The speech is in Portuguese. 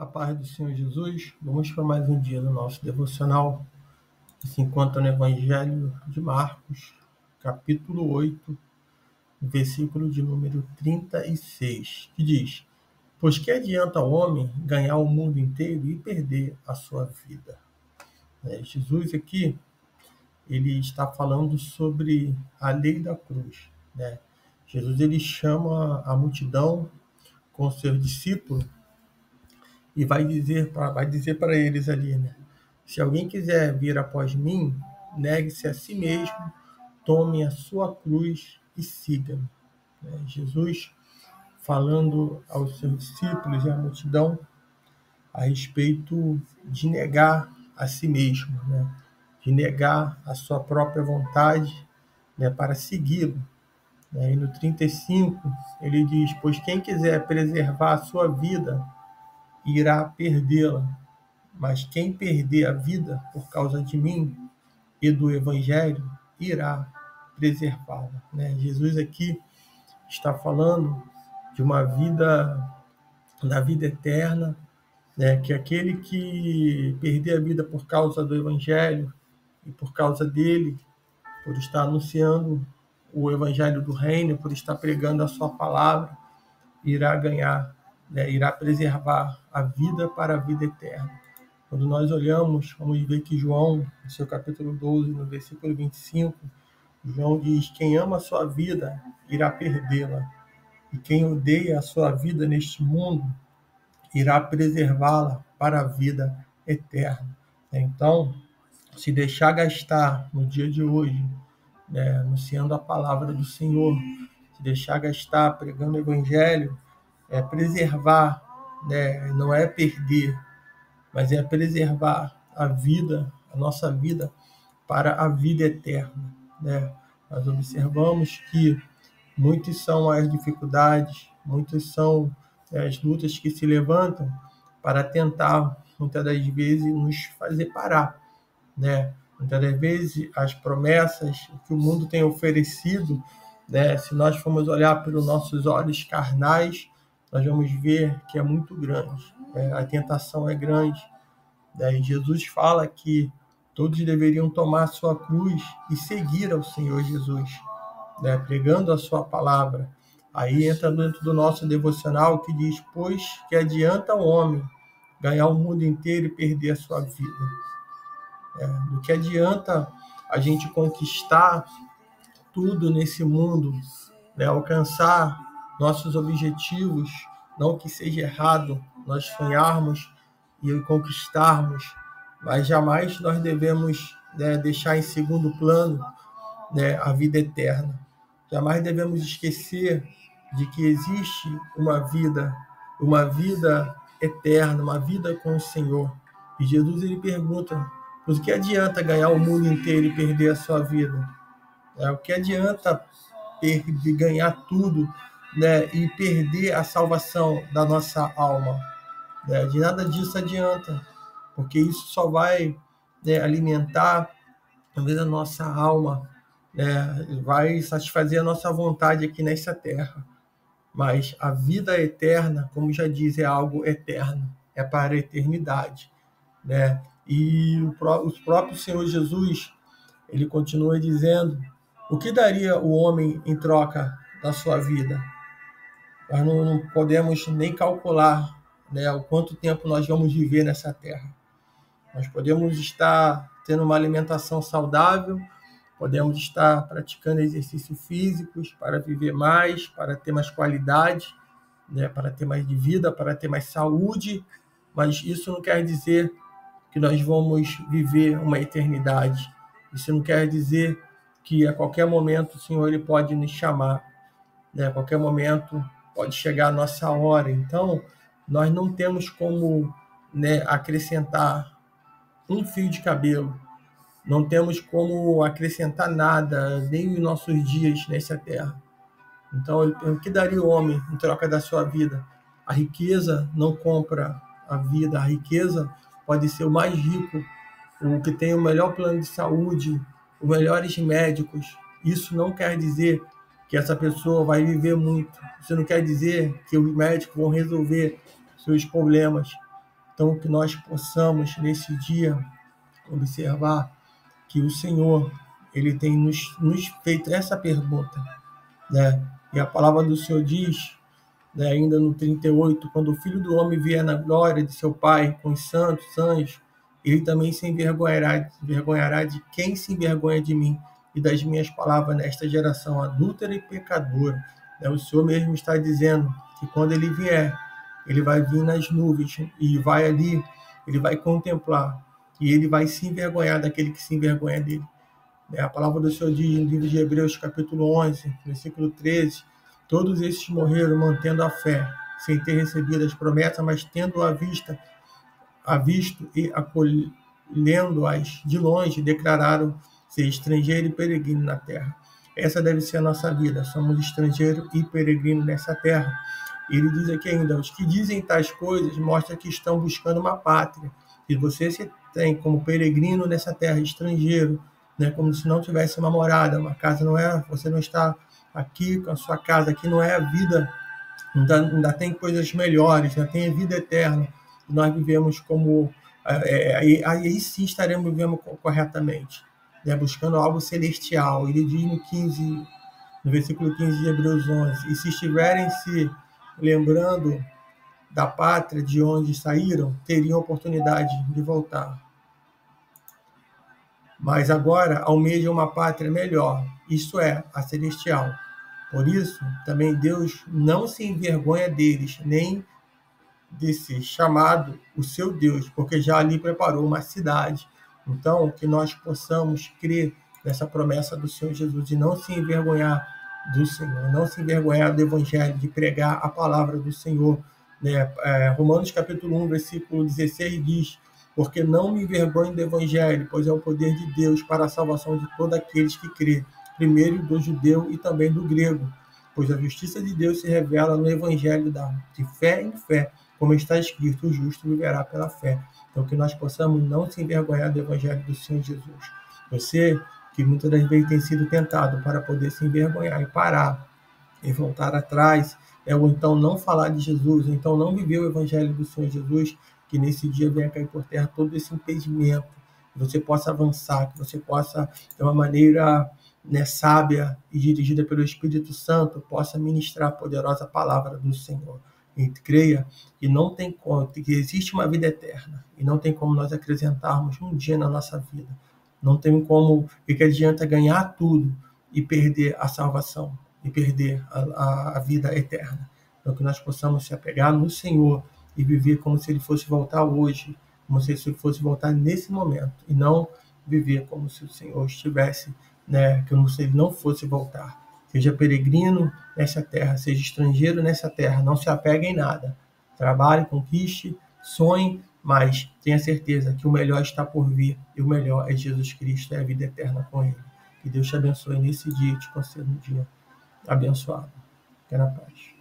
A paz do Senhor Jesus, vamos para mais um dia do nosso devocional, que se encontra no Evangelho de Marcos, capítulo 8, versículo de número 36, que diz: Pois que adianta o homem ganhar o mundo inteiro e perder a sua vida? Jesus aqui, ele está falando sobre a lei da cruz. Jesus, ele chama a multidão com seus discípulos e vai dizer para eles ali, se alguém quiser vir após mim, negue-se a si mesmo, tome a sua cruz e siga-me. Jesus falando aos seus discípulos e à multidão a respeito de negar a si mesmo, de negar a sua própria vontade, para segui-lo. E no 35 ele diz: Pois quem quiser preservar a sua vida, irá perdê-la. Mas quem perder a vida por causa de mim e do Evangelho, irá preservá-la. Jesus aqui está falando de uma vida, da vida eterna, que aquele que perder a vida por causa do Evangelho e por causa dele, por estar anunciando o Evangelho do Reino, por estar pregando a sua palavra, irá ganhar, irá preservar a vida para a vida eterna. Quando nós olhamos, vamos ver que João, no seu capítulo 12, no versículo 25, João diz: Quem ama a sua vida, irá perdê-la. E quem odeia a sua vida neste mundo, irá preservá-la para a vida eterna. Então, se deixar gastar no dia de hoje, anunciando a palavra do Senhor, se deixar gastar pregando o Evangelho, é preservar, não é perder, mas é preservar a vida, a nossa vida, para a vida eterna. Nós observamos que muitas são as dificuldades, muitas são as lutas que se levantam para tentar, muitas das vezes, nos fazer parar. Muitas das vezes, as promessas que o mundo tem oferecido, se nós formos olhar pelos nossos olhos carnais, nós vamos ver que é muito grande. A tentação é grande. E Jesus fala que todos deveriam tomar a sua cruz e seguir ao Senhor Jesus, pregando a sua palavra. Aí entra dentro do nosso devocional que diz: Pois que adianta o homem ganhar o mundo inteiro e perder a sua vida? Do que adianta a gente conquistar tudo nesse mundo, alcançar nossos objetivos, não que seja errado nós sonharmos e conquistarmos, mas jamais nós devemos deixar em segundo plano a vida eterna. Jamais devemos esquecer de que existe uma vida eterna, uma vida com o Senhor. E Jesus, ele pergunta: por que adianta ganhar o mundo inteiro e perder a sua vida? O que adianta ganhar tudo, e perder a salvação da nossa alma? De nada disso adianta, porque isso só vai alimentar talvez a nossa alma, vai satisfazer a nossa vontade aqui nessa terra. Mas a vida eterna, como já diz, é algo eterno, é para a eternidade. E o próprio Senhor Jesus, ele continua dizendo: o que daria o homem em troca da sua vida? Nós não podemos nem calcular, o quanto tempo nós vamos viver nessa terra. Nós podemos estar tendo uma alimentação saudável, podemos estar praticando exercícios físicos para viver mais, para ter mais qualidade, para ter mais de vida, para ter mais saúde, mas isso não quer dizer que nós vamos viver uma eternidade. Isso não quer dizer que a qualquer momento o Senhor, ele pode nos chamar, a qualquer momento pode chegar a nossa hora. Então, nós não temos como acrescentar um fio de cabelo, não temos como acrescentar nada, nem os nossos dias nessa terra. Então, o que daria o homem em troca da sua vida? A riqueza não compra a vida. A riqueza pode ser o mais rico, o que tem o melhor plano de saúde, os melhores médicos. Isso não quer dizer que essa pessoa vai viver muito. Isso não quer dizer que os médicos vão resolver seus problemas. Então, que nós possamos, nesse dia, observar que o Senhor, Ele tem nos feito essa pergunta, né? E a palavra do Senhor diz, né, ainda no 38, quando o Filho do Homem vier na glória de seu Pai com os santos anjos, ele também se envergonhará de quem se envergonha de mim e das minhas palavras nesta geração adúltera e pecadora. Né? O Senhor mesmo está dizendo que quando ele vier, ele vai vir nas nuvens e vai ali, ele vai contemplar e ele vai se envergonhar daquele que se envergonha dele. A palavra do Senhor diz no livro de Hebreus, capítulo 11, versículo 13, todos esses morreram mantendo a fé, sem ter recebido as promessas, mas tendo-a visto e acolhendo-as de longe, declararam ser estrangeiro e peregrino na terra. Essa deve ser a nossa vida, somos estrangeiro e peregrino nessa terra. Ele diz aqui ainda, os que dizem tais coisas mostram que estão buscando uma pátria. Se você se tem como peregrino nessa terra, estrangeiro, né, como se não tivesse uma morada, uma casa não é, você não está aqui com a sua casa, aqui não é a vida, ainda tem coisas melhores, ainda tem a vida eterna, e nós vivemos como, aí sim estaremos vivendo corretamente, né, buscando algo celestial. Ele diz no versículo 15 de Hebreus 11, e se estiverem se lembrando da pátria de onde saíram, teriam oportunidade de voltar. Mas agora almejam uma pátria melhor, isto é, a celestial. Por isso, também Deus não se envergonha deles, nem de ser chamado o seu Deus, porque já ali preparou uma cidade. Então, que nós possamos crer nessa promessa do Senhor Jesus e não se envergonhar do Senhor, não se envergonhar do Evangelho, de pregar a palavra do Senhor. Né? Romanos capítulo 1, versículo 16 diz, porque não me envergonho do Evangelho, pois é o poder de Deus para a salvação de todos aqueles que crê, primeiro do judeu e também do grego, pois a justiça de Deus se revela no Evangelho de fé em fé, como está escrito, o justo viverá pela fé. Então, que nós possamos não se envergonhar do Evangelho do Senhor Jesus. Você, que muitas das vezes tem sido tentado para poder se envergonhar e parar e voltar atrás, ou então não falar de Jesus, ou então não viver o Evangelho do Senhor Jesus, que nesse dia venha cair por terra todo esse impedimento, que você possa avançar, que você possa, de uma maneira, né, sábia e dirigida pelo Espírito Santo, possa ministrar a poderosa palavra do Senhor. E creia que não tem como, que existe uma vida eterna, e não tem como nós acrescentarmos um dia na nossa vida. Não tem como, que adianta ganhar tudo e perder a salvação, e perder a vida eterna. Então, que nós possamos se apegar no Senhor e viver como se Ele fosse voltar hoje, como se Ele fosse voltar nesse momento, e não viver como se o Senhor estivesse, né, como se Ele não fosse voltar. Seja peregrino nessa terra, seja estrangeiro nessa terra, não se apegue em nada. Trabalhe, conquiste, sonhe, mas tenha certeza que o melhor está por vir, e o melhor é Jesus Cristo, é a vida eterna com Ele. Que Deus te abençoe nesse dia e te conceda um dia abençoado. Fique na paz.